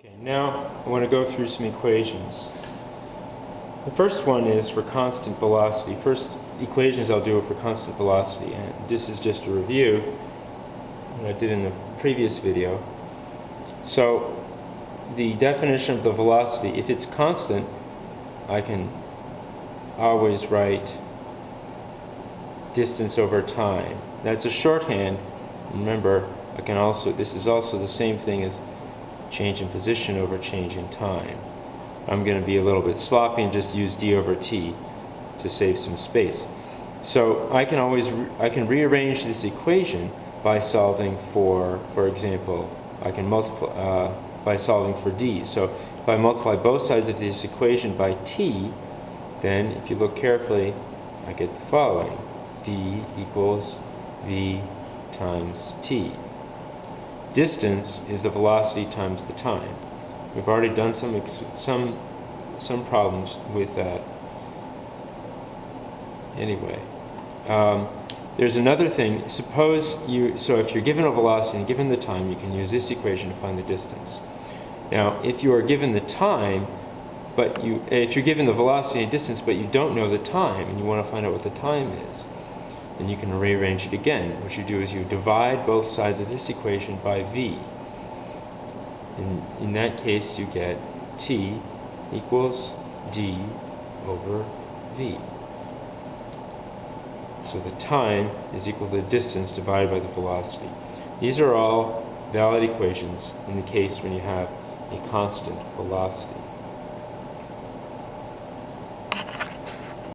Okay, now I want to go through some equations. The first one is for constant velocity. First equations I'll do are for constant velocity, and this is just a review what I did in the previous video. So the definition of the velocity, if it's constant, I can always write distance over time. That's a shorthand. Remember, I can also, this is also the same thing as change in position over change in time. I'm going to be a little bit sloppy and just use d over t to save some space. So I can rearrange this equation by solving for example, I can multiply by solving for d. So if I multiply both sides of this equation by t, then if you look carefully, I get the following: d equals v times t. Distance is the velocity times the time. We've already done some problems with that. Anyway, there's another thing. So if you're given a velocity and given the time, you can use this equation to find the distance. Now, if you are given the time, if you're given the velocity and distance, but you don't know the time, and you want to find out what the time is, then you can rearrange it again. What you do is you divide both sides of this equation by v. In that case, you get t equals d over v. So the time is equal to the distance divided by the velocity. These are all valid equations in the case when you have a constant velocity.